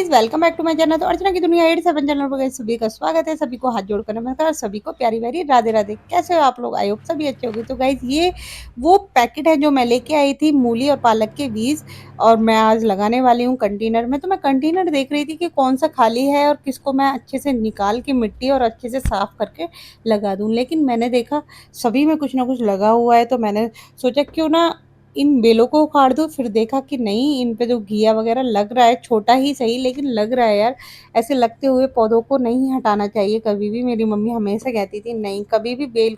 Guys, welcome back to my channel. तो अर्चना की दुनिया 87 चैनल पर गाइस सभी का स्वागत है। सभी को हाथ जोड़कर नमस्कार और सभी को प्यारी प्यारी राधे राधे। कैसे हो आप लोग? आई होप सभी अच्छे होंगे। तो गाइस, ये वो पैकेट है जो मैं लेके आई थी मूली और पालक के बीज, और मैं आज लगाने वाली हूँ कंटेनर में। तो मैं कंटेनर देख रही थी कि कौन सा खाली है और किसको मैं अच्छे से निकाल के मिट्टी और अच्छे से साफ करके लगा दूं। लेकिन मैंने देखा सभी में कुछ ना कुछ लगा हुआ है, तो मैंने सोचा क्यों ना इन बेलों को उखाड़ दूँ। फिर देखा कि नहीं, इन पे जो घिया वगैरह लग रहा है, छोटा ही सही लेकिन लग रहा है यार। ऐसे लगते हुए पौधों को नहीं हटाना चाहिए कभी भी। मेरी मम्मी हमेशा कहती थी नहीं, कभी भी बेल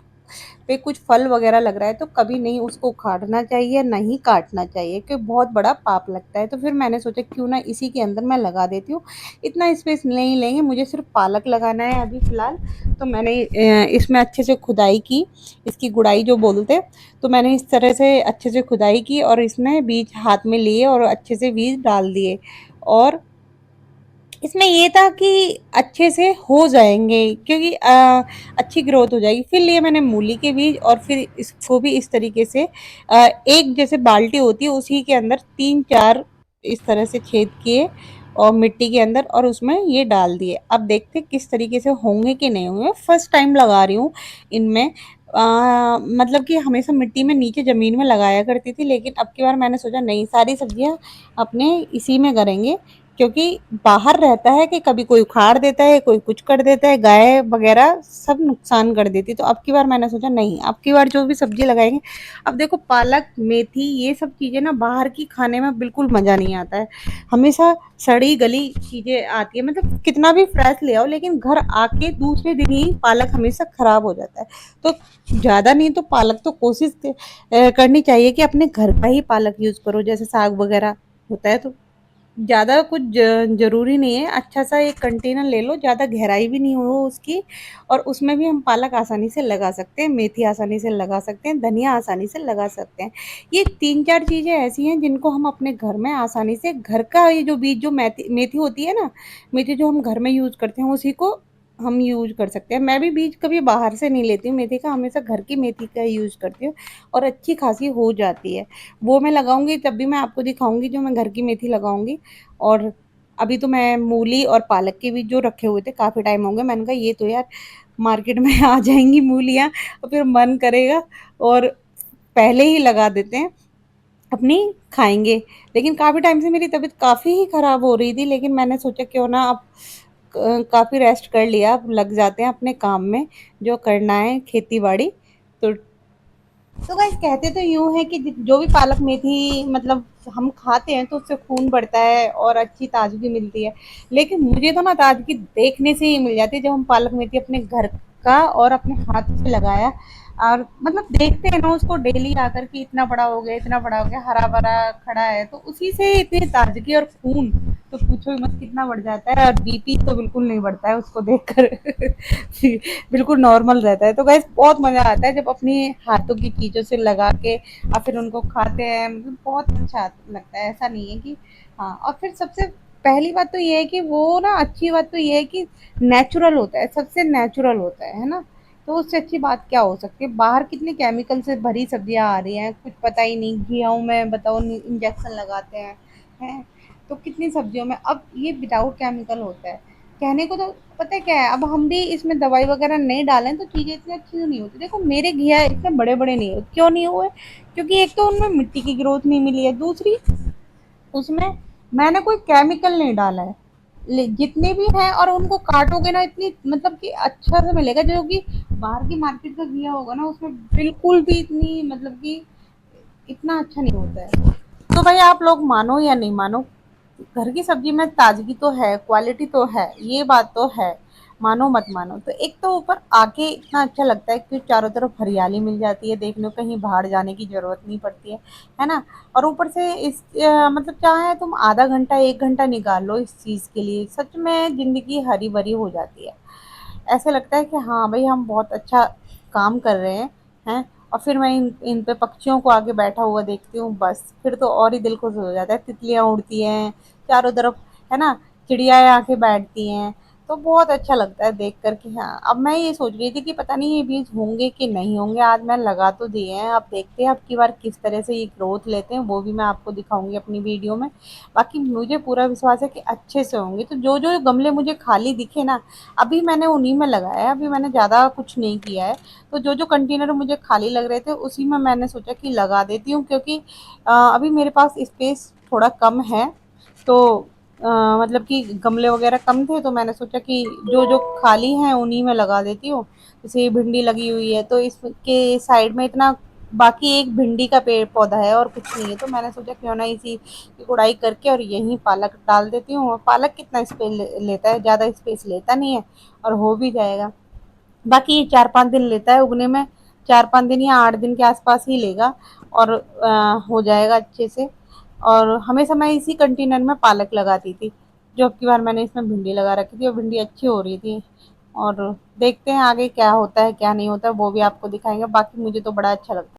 पे कुछ फल वगैरह लग रहा है तो कभी नहीं उसको उखाड़ना चाहिए, नहीं काटना चाहिए, क्योंकि बहुत बड़ा पाप लगता है। तो फिर मैंने सोचा क्यों ना इसी के अंदर मैं लगा देती हूँ। इतना स्पेस नहीं लेंगे, मुझे सिर्फ पालक लगाना है अभी फ़िलहाल। तो मैंने इसमें अच्छे से खुदाई की, इसकी गुड़ाई जो बोलते हैं। तो मैंने इस तरह से अच्छे से खुदाई की और इसमें बीज हाथ में लिए और अच्छे से बीज डाल दिए। और इसमें ये था कि अच्छे से हो जाएँगे, क्योंकि अच्छी ग्रोथ हो जाएगी। फिर लिए मैंने मूली के बीज और फिर इसको भी इस तरीके से एक जैसे बाल्टी होती है उसी के अंदर 3-4 इस तरह से छेद किए और मिट्टी के अंदर, और उसमें ये डाल दिए। अब देखते हैं किस तरीके से होंगे कि नहीं होंगे। फर्स्ट टाइम लगा रही हूँ इनमें। मतलब कि हमेशा मिट्टी में नीचे ज़मीन में लगाया करती थी, लेकिन अब की बार मैंने सोचा नहीं, सारी सब्जियाँ अपने इसी में करेंगे। क्योंकि बाहर रहता है कि कभी कोई उखाड़ देता है, कोई कुछ कर देता है, गाय वगैरह सब नुकसान कर देती। तो अब की बार मैंने सोचा नहीं, अब की बार जो भी सब्जी लगाएंगे। अब देखो, पालक मेथी ये सब चीज़ें ना बाहर की खाने में बिल्कुल मज़ा नहीं आता है। हमेशा सड़ी गली चीज़ें आती है, मतलब कितना भी फ्रेश ले आओ लेकिन घर आके दूसरे दिन ही पालक हमेशा ख़राब हो जाता है। तो ज़्यादा नहीं तो पालक तो कोशिश करनी चाहिए कि अपने घर का ही पालक यूज़ करो, जैसे साग वगैरह होता है। तो ज़्यादा कुछ ज़रूरी नहीं है, अच्छा-सा एक कंटेनर ले लो, ज़्यादा गहराई भी नहीं हो उसकी, और उसमें भी हम पालक आसानी से लगा सकते हैं, मेथी आसानी से लगा सकते हैं, धनिया आसानी से लगा सकते हैं। ये 3-4 चीज़ें ऐसी हैं जिनको हम अपने घर में आसानी से, घर का ये जो बीज जो मेथी मेथी होती है ना, मेथी जो हम घर में यूज़ करते हैं उसी को हम यूज़ कर सकते हैं। मैं भी बीज कभी बाहर से नहीं लेती हूँ मेथी का, हमेशा घर की मेथी का यूज़ करती हूँ और अच्छी खासी हो जाती है। वो मैं लगाऊँगी तब भी मैं आपको दिखाऊँगी जो मैं घर की मेथी लगाऊँगी। और अभी तो मैं मूली और पालक के बीज जो रखे हुए थे, काफ़ी टाइम हो गया, मैंने कहा ये तो यार मार्केट में आ जाएँगी मूलियाँ, और फिर मन करेगा और पहले ही लगा देते हैं, अपनी खाएँगे। लेकिन काफ़ी टाइम से मेरी तबीयत काफ़ी ही ख़राब हो रही थी, लेकिन मैंने सोचा क्यों ना अब काफ़ी रेस्ट कर लिया, अब लग जाते हैं अपने काम में, जो करना है खेती-बाड़ी। तो गाइस, कहते तो यूँ है कि जो भी पालक मेथी मतलब हम खाते हैं तो उससे खून बढ़ता है और अच्छी ताजगी मिलती है। लेकिन मुझे तो ना ताजगी देखने से ही मिल जाती है, जब हम पालक मेथी अपने घर का और अपने हाथ से लगाया, और मतलब देखते हैं ना उसको डेली आकर कि इतना बड़ा हो गया, इतना बड़ा हो गया, हरा भरा खड़ा है, तो उसी से इतनी ताजगी और खून तो पूछो ही मत कितना बढ़ जाता है। और बीपी तो बिल्कुल नहीं बढ़ता है उसको देखकर बिल्कुल नॉर्मल रहता है। तो गाइस, बहुत मज़ा आता है जब अपनी हाथों की चीज़ों से लगा के और फिर उनको खाते हैं, मतलब बहुत अच्छा लगता है। ऐसा नहीं है कि हाँ। और फिर सबसे पहली बात तो ये है कि वो ना, अच्छी बात तो ये है कि नेचुरल होता है, सबसे नेचुरल होता है ना। तो उससे अच्छी बात क्या हो सकती है? बाहर कितने केमिकल से भरी सब्जियां आ रही हैं, कुछ पता ही नहीं, गेहूँ में बताओ इंजेक्शन लगाते हैं। तो कितनी सब्जियों में अब ये विदाउट केमिकल होता है। कहने को तो पता है क्या है, अब हम भी इसमें दवाई वगैरह नहीं डालें तो चीज़ें इतनी अच्छी नहीं होती। देखो, मेरे घिया इतने बड़े-बड़े नहीं हुए, क्यों नहीं हुए? क्योंकि एक तो उनमें मिट्टी की ग्रोथ नहीं मिली है, दूसरी उसमें मैंने कोई केमिकल नहीं डाला है। जितने भी हैं, और उनको काटोगे ना इतनी मतलब कि अच्छा सा मिलेगा, जो कि बाहर की मार्केट का घिया होगा ना उसमें बिल्कुल भी इतनी मतलब कि इतना अच्छा नहीं होता है। तो भाई, आप लोग मानो या नहीं मानो, घर की सब्जी में ताजगी तो है, क्वालिटी तो है, ये बात तो है। मानो मत मानो, तो एक तो ऊपर आके इतना अच्छा लगता है कि चारों तरफ हरियाली मिल जाती है, देखने को कहीं बाहर जाने की जरूरत नहीं पड़ती है ना। और ऊपर से इस मतलब चाहे तुम आधा घंटा 1 घंटा निकाल लो इस चीज़ के लिए, सच में ज़िंदगी हरी भरी हो जाती है। ऐसे लगता है कि हाँ भाई, हम बहुत अच्छा काम कर रहे हैं। और फिर मैं इन पे पक्षियों को आगे बैठा हुआ देखती हूँ, बस फिर तो और ही दिल खुश हो जाता है। तितलियाँ उड़ती हैं चारों तरफ, है ना, चिड़ियाएँ आके बैठती हैं, तो बहुत अच्छा लगता है देख कर कि हाँ, अब मैं ये सोच रही थी कि पता नहीं ये बीज होंगे कि नहीं होंगे। आज मैं लगा तो दिए हैं, अब देखते हैं अब की बार किस तरह से ये ग्रोथ लेते हैं, वो भी मैं आपको दिखाऊंगी अपनी वीडियो में। बाकी मुझे पूरा विश्वास है कि अच्छे से होंगे। तो जो जो गमले मुझे खाली दिखे ना, अभी मैंने उन्हीं में लगाया है, अभी मैंने ज़्यादा कुछ नहीं किया है। तो जो जो कंटेनर मुझे खाली लग रहे थे उसी में मैंने सोचा कि लगा देती हूँ, क्योंकि अभी मेरे पास स्पेस थोड़ा कम है। तो अ, मतलब कि गमले वगैरह कम थे, तो मैंने सोचा कि जो जो खाली हैं उन्हीं में लगा देती हूँ। जैसे ये भिंडी लगी हुई है तो इसके साइड में इतना बाकी एक भिंडी का पेड़ पौधा है और कुछ नहीं है, तो मैंने सोचा क्यों ना इसी की गुड़ाई करके और यहीं पालक डाल देती हूँ। और पालक कितना स्पेस लेता है, ज़्यादा स्पेस लेता नहीं है और हो भी जाएगा। बाकी ये 4-5 दिन लेता है उगने में, 4-5 दिन या 8 दिन के आसपास ही लेगा और हो जाएगा अच्छे से। और हमेशा मैं इसी कंटेनर में पालक लगाती थी, जो अब की बार मैंने इसमें भिंडी लगा रखी थी और भिंडी अच्छी हो रही थी। और देखते हैं आगे क्या होता है क्या नहीं होता है, वो भी आपको दिखाएंगे। बाकी मुझे तो बड़ा अच्छा लगता है।